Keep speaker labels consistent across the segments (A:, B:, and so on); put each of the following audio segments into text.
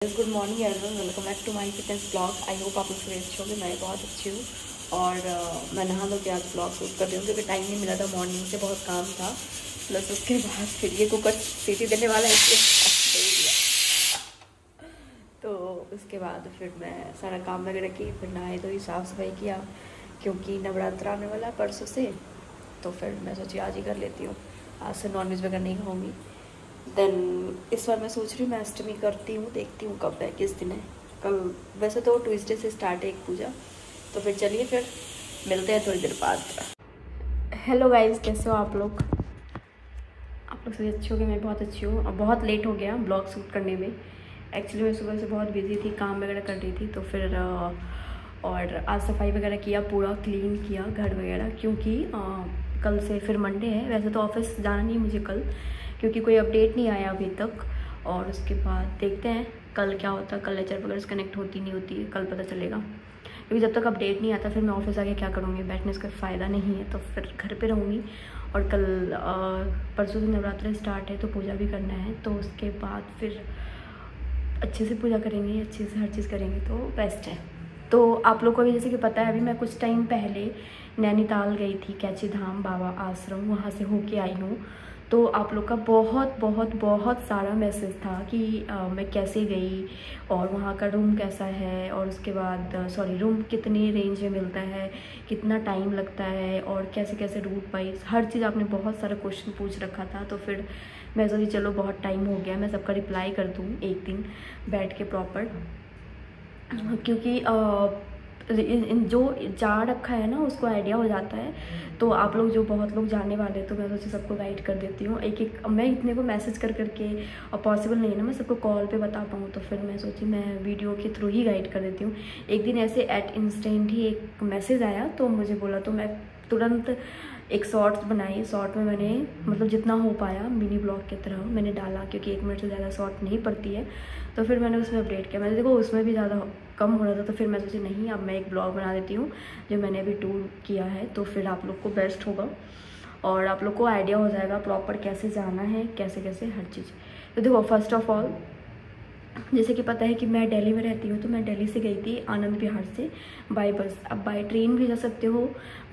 A: Good morning everyone, welcome back to my fitness blog. I hope आप लोग सभी अच्छे होंगे। मैं बहुत अच्छी हूँ और मैं नहा धो के आज ब्लॉग शूट कर रही हूँ क्योंकि टाइम नहीं मिला था। मॉर्निंग से बहुत काम था, प्लस उसके बाद फिर ये कुकर सीटी देने वाला है इसलिए दिया। तो उसके बाद फिर मैं सारा काम वगैरह की, फिर नहाए धोई, साफ़ सफाई किया क्योंकि नवरात्र आने वाला परसों से। तो फिर मैं सोची आज ही कर लेती हूँ, आज से नॉनवेज वगैरह नहीं खाऊँगी। देन इस बार मैं सोच रही हूँ मैं अष्टमी करती हूँ, देखती हूँ कब है, किस दिन है। कल वैसे तो ट्यूसडे से स्टार्ट है एक पूजा। तो फिर चलिए फिर मिलते हैं थोड़ी देर बाद। हेलो गाइस, कैसे हो आप लोग? आप लोग सभी अच्छे हो गए, मैं बहुत अच्छी हूँ। अब बहुत लेट हो गया ब्लॉग शूट करने में। एक्चुअली मैं सुबह से बहुत बिजी थी, काम वगैरह कर रही थी। तो फिर और आज सफाई वगैरह किया, पूरा क्लीन किया घर वगैरह, क्योंकि कल से फिर मंडे है। वैसे तो ऑफिस जाना नहीं मुझे कल, क्योंकि कोई अपडेट नहीं आया अभी तक। और उसके बाद देखते हैं कल क्या होता है। कल लेक्चर वगैरह कनेक्ट होती नहीं होती है, कल पता चलेगा। क्योंकि जब तक अपडेट नहीं आता फिर मैं ऑफिस आके क्या करूँगी, बैठने से कोई फ़ायदा नहीं है। तो फिर घर पे रहूँगी। और कल परसों से नवरात्रि स्टार्ट है तो पूजा भी करना है। तो उसके बाद फिर अच्छे से पूजा करेंगे, अच्छे से हर चीज़ करेंगे तो बेस्ट है। तो आप लोग को भी जैसे कि पता है, अभी मैं कुछ टाइम पहले नैनीताल गई थी, कैची धाम बाबा आश्रम, वहाँ से होके आई हूँ। तो आप लोग का बहुत बहुत बहुत सारा मैसेज था कि मैं कैसे गई और वहाँ का रूम कैसा है, और उसके बाद रूम कितनी रेंज में मिलता है, कितना टाइम लगता है, और कैसे कैसे रूट वाइज हर चीज़ आपने बहुत सारा क्वेश्चन पूछ रखा था। तो फिर मैं सोची चलो बहुत टाइम हो गया, मैं सबका रिप्लाई कर दूँ एक दिन बैठ के प्रॉपर। क्योंकि जो जा रखा है ना उसको आइडिया हो जाता है। तो आप लोग जो बहुत लोग जाने वाले, तो मैं सोची सबको गाइड कर देती हूँ एक एक। मैं इतने को मैसेज कर करके और पॉसिबल नहीं है ना मैं सबको कॉल पे बता पाऊँ। तो फिर मैं सोची मैं वीडियो के थ्रू ही गाइड कर देती हूँ। एक दिन ऐसे एट इंस्टेंट ही एक मैसेज आया तो मुझे बोला, तो मैं तुरंत एक शॉर्ट्स बनाई। शॉर्ट में मैंने मतलब जितना हो पाया मिनी ब्लॉग की तरह मैंने डाला, क्योंकि 1 मिनट से ज़्यादा शॉर्ट नहीं पड़ती है। तो फिर मैंने उसमें अपडेट किया। मैंने देखो उसमें भी ज़्यादा कम हो रहा था, तो फिर मैं सोची नहीं अब मैं एक ब्लॉग बना देती हूँ जो मैंने अभी टूर किया है। तो फिर आप लोग को बेस्ट होगा और आप लोग को आइडिया हो जाएगा प्रॉपर कैसे जाना है, कैसे कैसे हर चीज़। तो देखो फर्स्ट ऑफ ऑल जैसे कि पता है कि मैं दिल्ली में रहती हूँ, तो मैं दिल्ली से गई थी आनंद विहार से बाय बस। अब बाय ट्रेन भी जा सकते हो,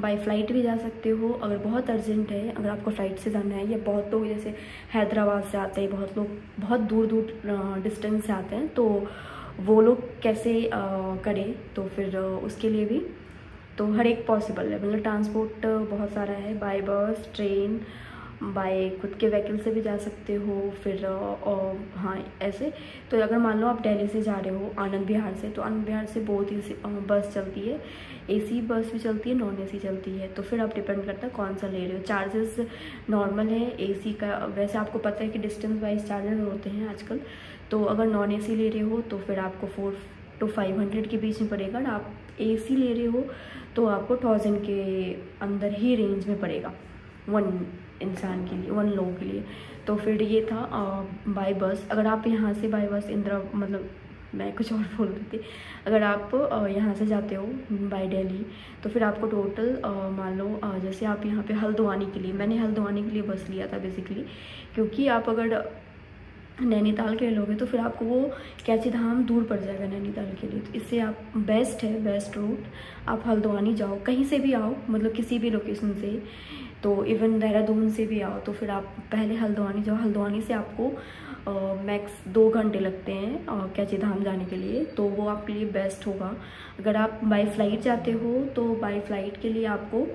A: बाय फ्लाइट भी जा सकते हो अगर बहुत अर्जेंट है। अगर आपको फ़्लाइट से जाना है, या बहुत लोग जैसे हैदराबाद से आते हैं, बहुत लोग बहुत दूर दूर डिस्टेंस से आते हैं, तो वो लोग कैसे करें। तो फिर उसके लिए भी तो हर एक पॉसिबल है, मतलब ट्रांसपोर्ट बहुत सारा है, बाय बस, ट्रेन, बाय खुद के व्हीकल से भी जा सकते हो। फिर हाँ ऐसे। तो अगर मान लो आप दिल्ली से जा रहे हो आनंद विहार से, तो आनंद विहार से बहुत ही बस चलती है, एसी बस भी चलती है, नॉन एसी चलती है। तो फिर आप डिपेंड करता है कौन सा ले रहे हो। चार्जेस नॉर्मल है एसी का, वैसे आपको पता है कि डिस्टेंस वाइज चार्जेस होते हैं आजकल। तो अगर नॉन एसी ले रहे हो तो फिर आपको 400 to 500 के बीच में पड़ेगा। और आप एसी ले रहे हो तो आपको 1000 के अंदर ही रेंज में पड़ेगा, 1 इंसान के लिए, 1 लोग के लिए। तो फिर ये था बाय बस। अगर आप यहाँ से बाय बस इंदिरा, मतलब मैं कुछ और बोल रही थी, अगर आप यहाँ से जाते हो बाय दिल्ली, तो फिर आपको टोटल मान लो जैसे आप यहाँ पे हल्द्वानी के लिए, मैंने हल्द्वानी के लिए बस लिया था बेसिकली, क्योंकि आप अगर नैनीताल के लोगे तो फिर आपको वो कैची धाम दूर पड़ जाएगा नैनीताल के लिए। तो इससे आप बेस्ट है, बेस्ट रूट आप हल्द्वानी जाओ, कहीं से भी आओ, मतलब किसी भी लोकेशन से, तो इवन देहरादून से भी आओ, तो फिर आप पहले हल्द्वानी जाओ। हल्द्वानी से आपको मैक्स 2 घंटे लगते हैं कैची धाम जाने के लिए, तो वो आपके लिए बेस्ट होगा। अगर आप बाय फ्लाइट जाते हो तो बाय फ्लाइट के लिए आपको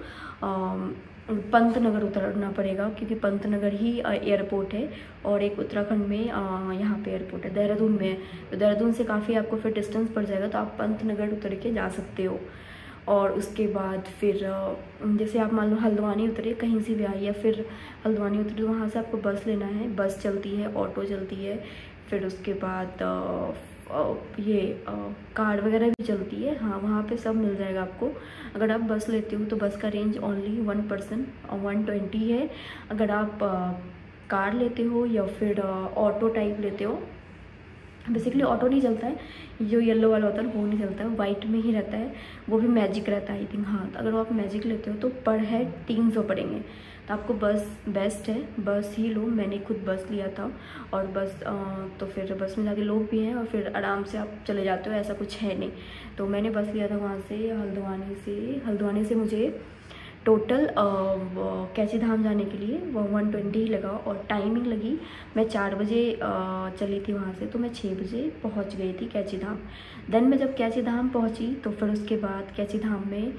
A: पंतनगर उतरना पड़ेगा, क्योंकि पंतनगर ही एयरपोर्ट है, और एक उत्तराखंड में यहाँ पे एयरपोर्ट है, देहरादून में है। तो देहरादून से काफ़ी आपको फिर डिस्टेंस पड़ जाएगा, तो आप पंतनगर उतर के जा सकते हो। और उसके बाद फिर जैसे आप मान लो हल्द्वानी उतरे, कहीं से भी आए, या फिर हल्द्वानी उतरे तो वहाँ से आपको बस लेना है। बस चलती है, ऑटो चलती है, फिर उसके बाद ये कार वगैरह भी चलती है। हाँ वहाँ पे सब मिल जाएगा आपको। अगर आप बस लेते हो तो बस का रेंज ओनली 1 पर्सन 120 है। अगर आप कार लेते हो या फिर ऑटो टाइप लेते हो, बेसिकली ऑटो नहीं चलता है, जो येलो वाला होता है वो नहीं चलता है, वाइट में ही रहता है, वो भी मैजिक रहता है आई थिंक। हाँ तो अगर आप मैजिक लेते हो तो पर हेड 300 पड़ेंगे। तो आपको बस बेस्ट है, बस ही लो। मैंने खुद बस लिया था और बस तो फिर बस में ज़्यादा लोग भी हैं और फिर आराम से आप चले जाते हो, ऐसा कुछ है नहीं। तो मैंने बस लिया था वहाँ से हल्द्वानी से मुझे टोटल कैची धाम जाने के लिए वो 120 ही लगा और टाइमिंग लगी, मैं 4 बजे चली थी वहाँ से, तो मैं 6 बजे पहुँच गई थी कैची धाम। देन मैं जब कैची धाम पहुँची तो फिर उसके बाद कैची धाम में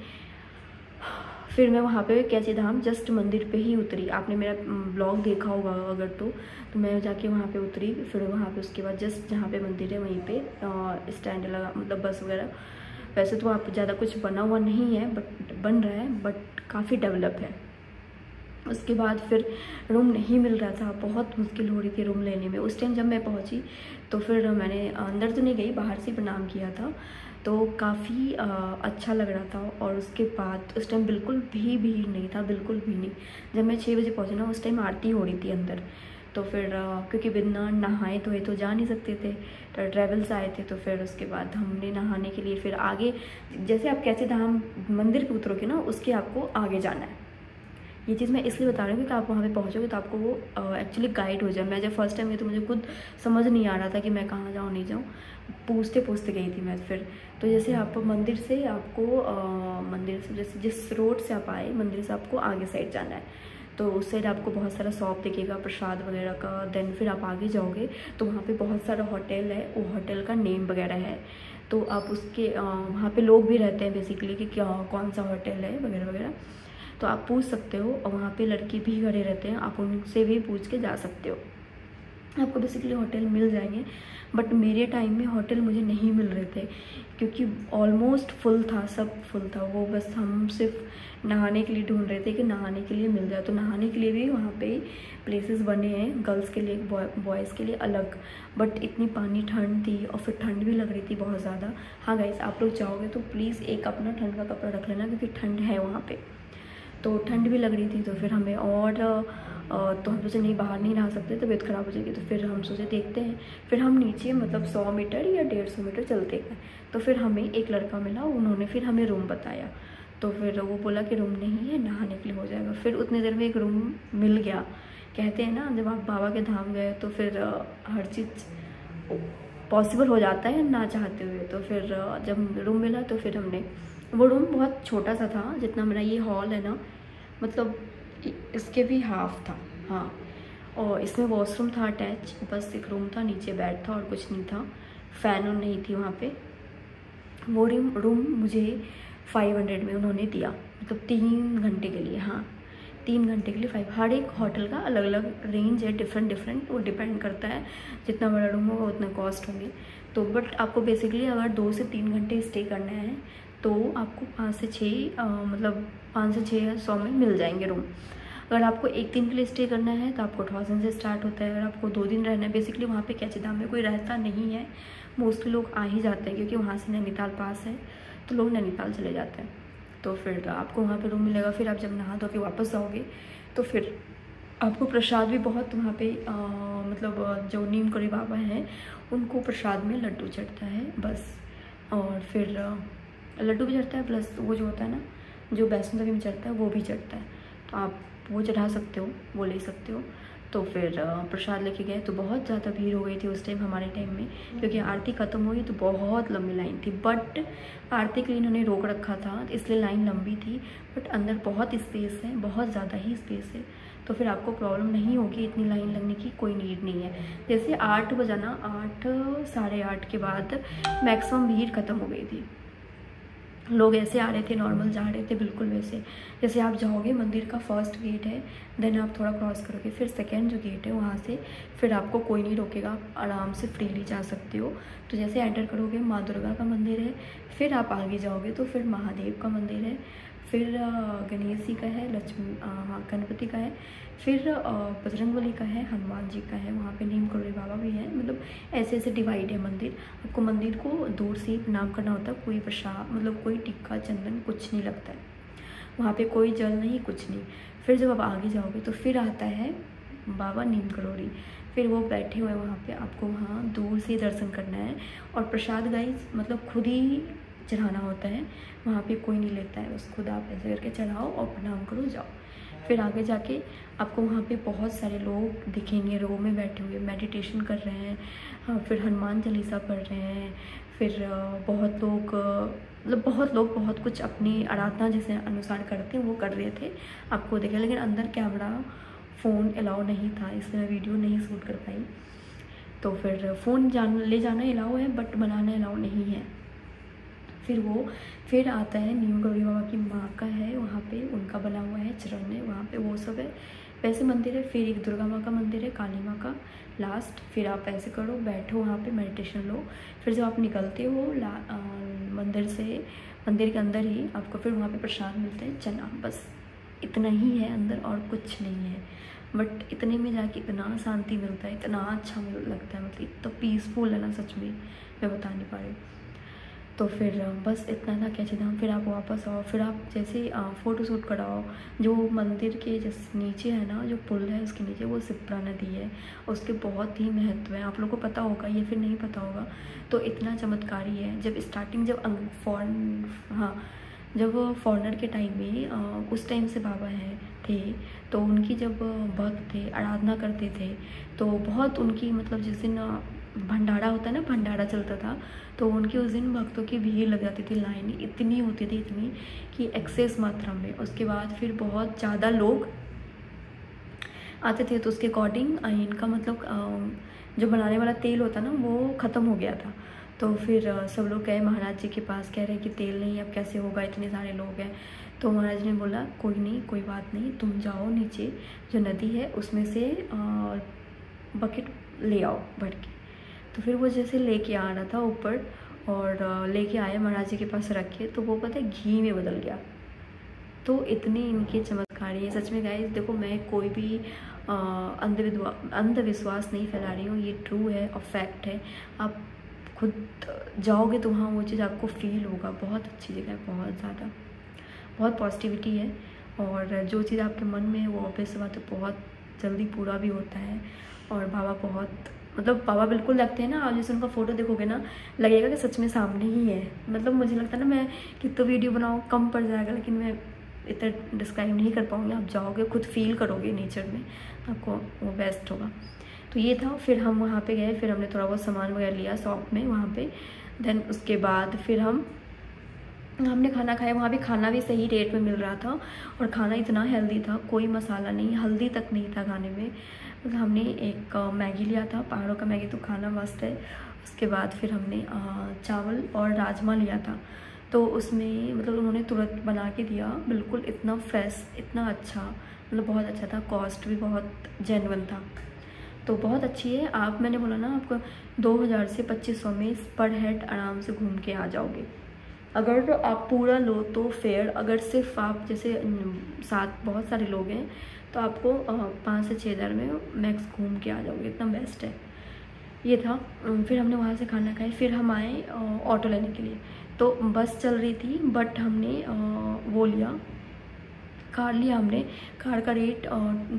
A: फिर मैं वहाँ पे कैची धाम जस्ट मंदिर पे ही उतरी। आपने मेरा ब्लॉग देखा होगा अगर तो मैं जाके वहाँ पे उतरी। फिर वहाँ पे उसके बाद जस्ट जहाँ पे मंदिर है वहीं पे स्टैंड लगा, मतलब बस वगैरह। वैसे तो वहाँ पे ज़्यादा कुछ बना हुआ नहीं है, बट बन रहा है, बट काफ़ी डेवलप है। उसके बाद फिर रूम नहीं मिल रहा था, बहुत मुश्किल हो रही थी रूम लेने में। उस टाइम जब मैं पहुंची तो फिर मैंने अंदर तो नहीं गई, बाहर से प्रणाम किया था, तो काफ़ी अच्छा लग रहा था। और उसके बाद उस टाइम बिल्कुल भी भीड़ नहीं था, बिल्कुल भी नहीं। जब मैं 6 बजे पहुंची ना, उस टाइम आरती हो रही थी अंदर। तो फिर क्योंकि बिना नहाए धोए तो जा नहीं सकते थे, तो ट्रैवल्स आए थे, तो फिर उसके बाद हमने नहाने के लिए फिर आगे, जैसे आप कैची धाम मंदिर पे उतरोगे ना, उसके आपको आगे जाना है। ये चीज़ मैं इसलिए बता रही हूँ कि आप वहाँ पे पहुँचोगे तो आपको वो एक्चुअली गाइड हो जाए। मैं जब फर्स्ट टाइम गई तो मुझे खुद समझ नहीं आ रहा था कि मैं कहाँ जाऊँ नहीं जाऊँ, पूछते गई थी मैं फिर। तो जैसे आप मंदिर से आपको मंदिर से जैसे जिस रोड से आप आए मंदिर से आपको आगे साइड जाना है, तो उस साइड आपको बहुत सारा शॉप दिखेगा प्रसाद वगैरह का। देन फिर आप आगे जाओगे तो वहाँ पे बहुत सारा होटल है, वो होटल का नेम वगैरह है, तो आप उसके वहाँ पे लोग भी रहते हैं बेसिकली कि क्या कौन सा होटल है वगैरह वगैरह, तो आप पूछ सकते हो। और वहाँ पे लड़के भी खड़े रहते हैं, आप उनसे भी पूछ के जा सकते हो, आपको बेसिकली होटल मिल जाएंगे। बट मेरे टाइम में होटल मुझे नहीं मिल रहे थे क्योंकि ऑलमोस्ट फुल था, सब फुल था। वो बस हम सिर्फ नहाने के लिए ढूंढ रहे थे कि नहाने के लिए मिल जाए। तो नहाने के लिए भी वहाँ पे प्लेसेस बने हैं, गर्ल्स के लिए बॉयज़ के लिए अलग, बट इतनी पानी ठंड थी और फिर ठंड भी लग रही थी बहुत ज़्यादा। हाँ गाइस, आप लोग जाओगे तो प्लीज़ एक अपना ठंड का कपड़ा रख लेना क्योंकि ठंड है वहाँ पर। तो ठंड भी लग रही थी, तो फिर हमें तो हम सोचे नहीं बाहर नहीं नहा सकते, तबीयत ख़राब हो जाएगी। तो फिर हम सोचे देखते हैं, फिर हम नीचे मतलब 100 मीटर या 150 मीटर चलते गए। तो फिर हमें एक लड़का मिला, उन्होंने फिर हमें रूम बताया। तो फिर वो बोला कि रूम नहीं है, नहाने के लिए हो जाएगा। फिर उतनी देर में एक रूम मिल गया। कहते हैं ना, जब आप बाबा के धाम गए तो फिर हर चीज़ पॉसिबल हो जाता है ना चाहते हुए। तो फिर जब रूम मिला तो फिर हमने, वो रूम बहुत छोटा सा था, जितना मेरा ये हॉल है ना, मतलब इसके भी हाफ था। हाँ, और इसमें वॉशरूम था अटैच, बस एक रूम था, नीचे बेड था और कुछ नहीं था, फ़ैन नहीं थी वहाँ पे। वो रूम मुझे 500 में उन्होंने दिया, मतलब 3 घंटे के लिए। हाँ, 3 घंटे के लिए 5। हर एक होटल का अलग अलग रेंज है, डिफरेंट, वो डिपेंड करता है, जितना बड़ा रूम होगा उतना कॉस्ट होंगे। तो बट आपको बेसिकली अगर 2 से 3 घंटे स्टे करना है तो आपको 5 से 6 मतलब 5 से 600 में मिल जाएंगे रूम। अगर आपको 1 दिन के लिए स्टे करना है तो आपको 1000 से स्टार्ट होता है। अगर आपको 2 दिन रहना है, बेसिकली वहाँ पे कैची धाम में कोई रहता नहीं है, मोस्टली लोग आ ही जाते हैं क्योंकि वहाँ से नैनीताल पास है, तो लोग नैनीताल चले जाते हैं। तो फिर आपको वहाँ पे रूम मिलेगा। फिर आप जब नहा धो के वापस जाओगे तो फिर आपको प्रसाद भी बहुत वहाँ पे मतलब जो नीम करी बाबा हैं उनको प्रसाद में लड्डू चढ़ता है बस। और फिर लड्डू भी चढ़ता है, प्लस वो जो होता है ना, जो वैष्णो देवी में चढ़ता है वो भी चढ़ता है, तो आप वो चढ़ा सकते हो, वो ले सकते हो। तो फिर प्रसाद लेके गए तो बहुत ज़्यादा भीड़ हो गई थी उस टाइम हमारे टाइम में, क्योंकि आरती ख़त्म हुई तो बहुत लंबी लाइन थी। बट आरती के लिए इन्होंने रोक रखा था, इसलिए लाइन लंबी थी, बट अंदर बहुत स्पेस है, बहुत ज़्यादा ही स्पेस है, तो फिर आपको प्रॉब्लम नहीं होगी, इतनी लाइन लगने की कोई नीड नहीं है। जैसे 8 बजाना, 8 साढ़े 8 के बाद मैक्सिमम भीड़ ख़त्म हो गई थी। लोग ऐसे आ रहे थे, नॉर्मल जा रहे थे, बिल्कुल वैसे जैसे आप जाओगे, मंदिर का फर्स्ट गेट है, देन आप थोड़ा क्रॉस करोगे, फिर सेकंड जो गेट है वहाँ से फिर आपको कोई नहीं रोकेगा, आप आराम से फ्रीली जा सकते हो। तो जैसे एंटर करोगे माँ दुर्गा का मंदिर है, फिर आप आगे जाओगे तो फिर महादेव का मंदिर है, फिर गणेश जी का है, गणपति का है, फिर बजरंगबली का है, हनुमान जी का है, वहाँ पे नीम करोली बाबा भी है। मतलब ऐसे ऐसे डिवाइड है मंदिर। आपको मंदिर को दूर से प्रणाम करना होता है, कोई प्रसाद मतलब कोई टिक्का चंदन कुछ नहीं लगता है वहाँ पे, कोई जल नहीं, कुछ नहीं। फिर जब आप आगे जाओगे तो फिर आता है बाबा नीम करोली, फिर वो बैठे हुए हैं वहाँ पे, आपको वहाँ दूर से दर्शन करना है। और प्रसाद गाइस मतलब खुद ही चढ़ाना होता है, वहाँ पे कोई नहीं लेता है, बस खुद आप ऐसे करके चढ़ाओ और प्रणाम करो, जाओ। फिर आगे जाके आपको वहाँ पे बहुत सारे लोग दिखेंगे रो में बैठे हुए मेडिटेशन कर रहे हैं, फिर हनुमान चालीसा पढ़ रहे हैं, फिर बहुत लोग मतलब बहुत लोग बहुत कुछ अपनी आराधना जैसे अनुसार करते हैं वो कर रहे थे, आपको देखें। लेकिन अंदर कैमरा फ़ोन अलाउ नहीं था, इसलिए मैं वीडियो नहीं शूट कर पाई। तो फिर फ़ोन ले जाना अलाउ है बट बनाना अलाउ नहीं है। फिर आता है न्यू गौरी बाबा की माँ का है, वहाँ पे उनका बना हुआ है चरण है, वहाँ पे वो सब है, वैसे मंदिर है। फिर एक दुर्गा माँ का मंदिर है, काली माँ का लास्ट। फिर आप ऐसे करो, बैठो वहाँ पे मेडिटेशन लो। फिर जब आप निकलते हो मंदिर से, मंदिर के अंदर ही आपको फिर वहाँ पे प्रसाद मिलते हैं चना, बस इतना ही है अंदर और कुछ नहीं है। बट इतने में जाके इतना शांति मिलता है, इतना अच्छा लगता है, मतलब इतना पीसफुल है ना, सच में मैं बता नहीं पा रही। तो फिर बस इतना था कैचे धाम। फिर आप वापस आओ, फिर आप जैसे फ़ोटो शूट कराओ। जो मंदिर के जैसे नीचे है ना, जो पुल है उसके नीचे वो शिप्रा नदी है, उसके बहुत ही महत्व है, आप लोगों को पता होगा या फिर नहीं पता होगा। तो इतना चमत्कारी है। जब स्टार्टिंग जब फॉरेनर के टाइम में उस टाइम से बाबा थे, तो उनकी जब भक्त थे आराधना करते थे, तो बहुत उनकी मतलब जिस दिन भंडारा होता है ना, भंडारा चलता था, तो उनकी उस दिन भक्तों की भीड़ लग जाती थी, लाइन इतनी होती थी, इतनी कि एक्सेस मात्रा में। उसके बाद फिर बहुत ज़्यादा लोग आते थे, तो उसके अकॉर्डिंग इनका मतलब जो बनाने वाला तेल होता ना वो ख़त्म हो गया था। तो फिर सब लोग गए महाराज जी के पास, कह रहे हैं कि तेल नहीं, अब कैसे होगा, इतने सारे लोग हैं। तो महाराज ने बोला कोई नहीं, कोई बात नहीं, तुम जाओ नीचे जो नदी है उसमें से बकेट ले आओ भर के। तो फिर वो जैसे लेके आ रहा था ऊपर और लेके आए महाराज जी के पास रखे, तो वो पता है घी में बदल गया। तो इतने इनके चमत्कारी है सच में गाइस। देखो मैं कोई भी अंधविश्वास नहीं फैला रही हूँ, ये ट्रू है और फैक्ट है। आप खुद जाओगे तो वहाँ वो चीज़ आपको फील होगा। बहुत अच्छी जगह है, बहुत ज़्यादा, बहुत पॉजिटिविटी है। और जो चीज़ आपके मन में है वो ऑब्वियस बात है बहुत जल्दी पूरा भी होता है। और बाबा बहुत मतलब बाबा बिल्कुल लगते हैं ना, आप जैसे उनका फ़ोटो देखोगे ना लगेगा कि सच में सामने ही है। मतलब मुझे लगता है ना मैं कितना वीडियो बनाऊँ कम पड़ जाएगा, लेकिन मैं इतना डिस्क्राइब नहीं कर पाऊँगी। आप जाओगे खुद फील करोगे नेचर में, आपको वो बेस्ट होगा। तो ये था। फिर हम वहाँ पे गए, फिर हमने थोड़ा बहुत सामान वगैरह लिया शॉप में वहाँ पे। देन उसके बाद फिर हमने खाना खाया। वहाँ भी खाना भी सही रेट में मिल रहा था और खाना इतना हेल्दी था, कोई मसाला नहीं, हल्दी तक नहीं था खाने में। मतलब हमने एक मैगी लिया था, पहाड़ों का मैगी, तो खाना मस्त है। उसके बाद फिर हमने चावल और राजमा लिया था, तो उसमें मतलब उन्होंने तुरंत बना के दिया, बिल्कुल इतना फ्रेश, इतना अच्छा, मतलब बहुत अच्छा था। कॉस्ट भी बहुत जेन्युइन था, तो बहुत अच्छी है। आप मैंने बोला ना आपको 2000 से 2500 में पर हेड आराम से घूम के आ जाओगे। अगर आप पूरा लो तो फेयर, अगर सिर्फ आप जैसे साथ बहुत सारे लोग हैं तो आपको 5 से 6 हज़ार में मैक्स घूम के आ जाओगे, इतना बेस्ट है। ये था। फिर हमने वहाँ से खाना खाया, फिर हम आए ऑटो लेने के लिए। तो बस चल रही थी बट हमने वो लिया, कार लिया हमने। कार का रेट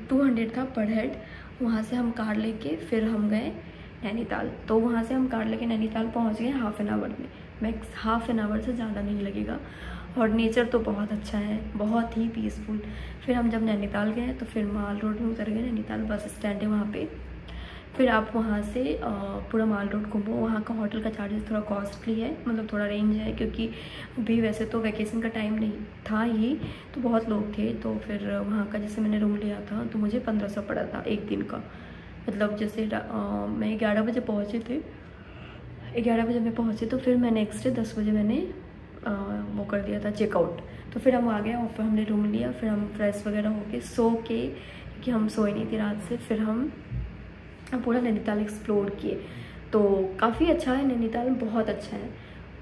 A: 200 था पर हेड। वहाँ से हम कार लेके फिर हम गए नैनीताल। तो वहाँ से हम कार लेके नैनीताल पहुँच गए हाफ एन आवर में, मैक्स हाफ एन आवर से ज़्यादा नहीं लगेगा। और नेचर तो बहुत अच्छा है, बहुत ही पीसफुल। फिर हम जब नैनीताल गए तो फिर माल रोड में उतर गए। नैनीताल बस स्टैंड है वहाँ पे। फिर आप वहाँ से पूरा माल रोड घूमो। वहाँ का होटल का चार्जेस थोड़ा कॉस्टली है, मतलब थोड़ा रेंज है, क्योंकि अभी वैसे तो वैकेशन का टाइम नहीं था ही, तो बहुत लोग थे। तो फिर वहाँ का जैसे मैंने रूम लिया था तो मुझे 1500 पड़ा था एक दिन का। मतलब जैसे मैं 11 बजे पहुँचे थे, 11 बजे मैं पहुँची, तो फिर मैं नेक्स्ट डे 10 बजे मैंने वो कर दिया था चेकआउट। तो फिर हम आ गए और फिर हमने रूम लिया। फिर हम फ्रेश वगैरह होके सो के, क्योंकि हम सोए नहीं थी रात से, फिर हम पूरा नैनीताल एक्सप्लोर किए। तो काफ़ी अच्छा है नैनीताल, बहुत अच्छा है।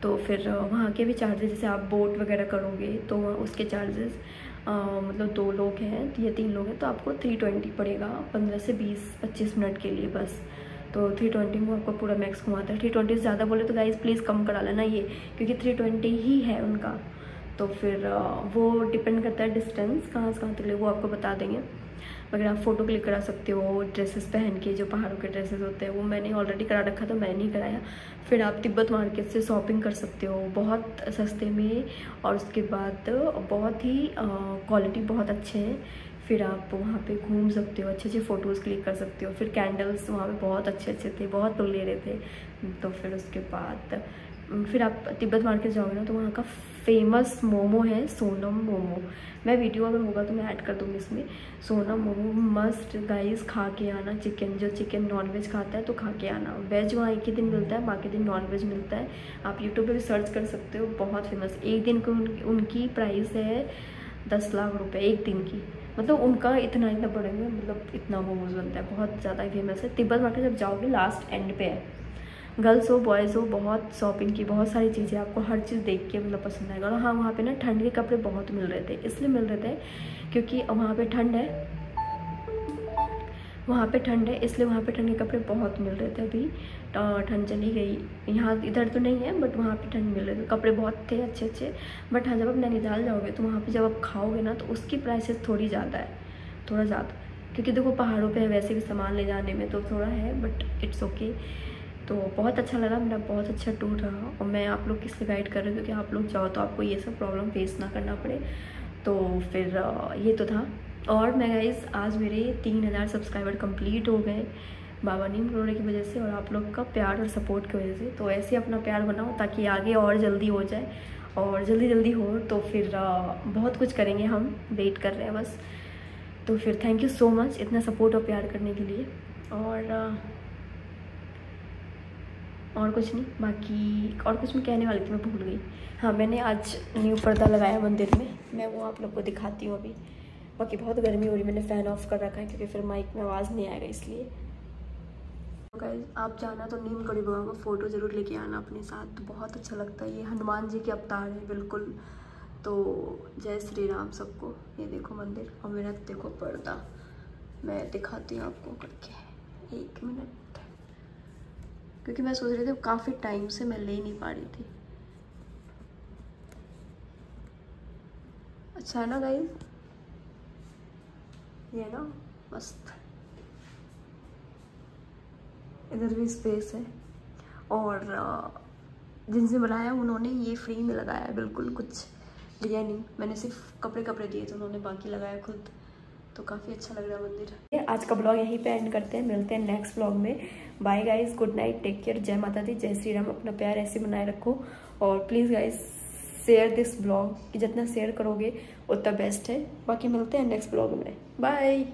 A: तो फिर वहाँ के भी चार्जेस, जैसे आप बोट वगैरह करोगे तो उसके चार्जेस मतलब 2 लोग हैं या 3 लोग हैं तो आपको 320 पड़ेगा 15 से 20-25 मिनट के लिए बस। तो 320 में आपको पूरा मैक्स घुमाता है। 320 से ज़्यादा बोले तो गाइस प्लीज़ कम करा लेना ये, क्योंकि 320 ही है उनका। तो फिर वो डिपेंड करता है डिस्टेंस कहाँ से कहाँ तक ले, वो आपको बता देंगे। अगर आप फ़ोटो क्लिक करा सकते हो ड्रेसेस पहन के, जो पहाड़ों के ड्रेसेस होते हैं, वो मैंने ऑलरेडी करा रखा था, मैंने नहीं कराया। फिर आप तिब्बत मार्केट से शॉपिंग कर सकते हो बहुत सस्ते में, और उसके बाद बहुत ही क्वालिटी बहुत अच्छे हैं। फिर आप वहाँ पे घूम सकते हो, अच्छे अच्छे फ़ोटोज़ क्लिक कर सकते हो। फिर कैंडल्स वहाँ पे बहुत अच्छे अच्छे थे, बहुत लोग ले रहे थे। तो फिर उसके बाद फिर आप तिब्बत मार्केट जाओगे ना तो वहाँ का फेमस मोमो है सोनम मोमो। मैं वीडियो अगर होगा तो मैं ऐड कर दूँगी इसमें। सोनम मोमो मस्ट गाइस, खा के आना। चिकन, जो चिकन नॉनवेज खाता है तो खा के आना। वेज वहाँ एक ही दिन मिलता है, बाकी दिन नॉनवेज मिलता है। आप यूट्यूब पे भी सर्च कर सकते हो, बहुत फेमस। एक दिन की उनकी प्राइस है 10 लाख रुपए एक दिन की। मतलब उनका इतना बढ़ेंगे, मतलब इतना मोमोज बनता है, बहुत ज़्यादा फेमस है। तिब्बत मार्केट जब जाओगे लास्ट एंड पे है। गर्ल्स हो बॉयज़ हो, बहुत शॉपिंग की, बहुत सारी चीज़ें, आपको हर चीज़ देख के मतलब पसंद आएगा। और हाँ, वहाँ पे ना ठंड के कपड़े बहुत मिल रहे थे, इसलिए मिल रहे थे क्योंकि वहाँ पे ठंड है, वहाँ पे ठंड है, इसलिए वहाँ पे ठंड के कपड़े बहुत मिल रहे थे। अभी ठंड चली गई, यहाँ इधर तो नहीं है बट वहाँ पे ठंड मिल रहे थे, कपड़े बहुत थे अच्छे अच्छे। बट हाँ, जब आप नैनीताल जाओगे तो वहाँ पे जब आप खाओगे ना तो उसकी प्राइसेस थोड़ी ज़्यादा है, थोड़ा ज़्यादा, क्योंकि देखो पहाड़ों पे वैसे भी सामान ले जाने में तो थोड़ा है, बट इट्स ओके। तो बहुत अच्छा लगा, मेरा बहुत अच्छा टूर रहा। और मैं आप लोग किस लिए गाइड कर रही हूँ क्योंकि आप लोग जाओ तो आपको ये सब प्रॉब्लम फेस ना करना पड़े। तो फिर ये तो था। और मैं गाइस आज मेरे 3000 सब्सक्राइबर कंप्लीट हो गए बाबा नीम करोड़े की वजह से और आप लोग का प्यार और सपोर्ट की वजह से। तो ऐसे अपना प्यार बनाओ ताकि आगे और जल्दी हो जाए, और जल्दी जल्दी हो तो फिर बहुत कुछ करेंगे हम, वेट कर रहे हैं बस। तो फिर थैंक यू सो मच इतना सपोर्ट और प्यार करने के लिए। और कुछ नहीं, बाकी और कुछ मैं कहने वाली थी, मैं भूल गई। हाँ, मैंने आज न्यू पर्दा लगाया मंदिर में, मैं वो आप लोग को दिखाती हूँ अभी। बाकी बहुत गर्मी हो रही, मैंने फ़ैन ऑफ कर रखा है क्योंकि फिर माइक में आवाज़ नहीं आएगा इसलिए। गाइस आप जाना तो नीम करोड़े बाबा का फ़ोटो ज़रूर लेके आना अपने साथ, तो बहुत अच्छा लगता है। ये हनुमान जी के अवतार है बिल्कुल। तो जय श्री राम सबको। ये देखो मंदिर, और मेरा देखो पर्दा, मैं दिखाती हूँ आपको करके, 1 मिनट, क्योंकि मैं सोच रही थी काफ़ी टाइम से मैं ले नहीं पा रही थी। अच्छा है ना गाइस, ये ना मस्त, इधर भी स्पेस है। और जिनसे बनाया उन्होंने ये फ्री में लगाया है, बिल्कुल कुछ लिया नहीं, मैंने सिर्फ कपड़े कपड़े दिए थे, उन्होंने बाकी लगाया खुद। तो काफ़ी अच्छा लग रहा है मंदिर। आज का ब्लॉग यहीं पे एंड करते हैं, मिलते हैं नेक्स्ट ब्लॉग में। Bye guys, good night, take care, जय माता दी, जय श्री राम। अपना प्यार ऐसे बनाए रखो, और please guys share this blog, कि जितना शेयर करोगे उतना बेस्ट है। बाकी मिलते हैं नेक्स्ट ब्लॉग में, बाय।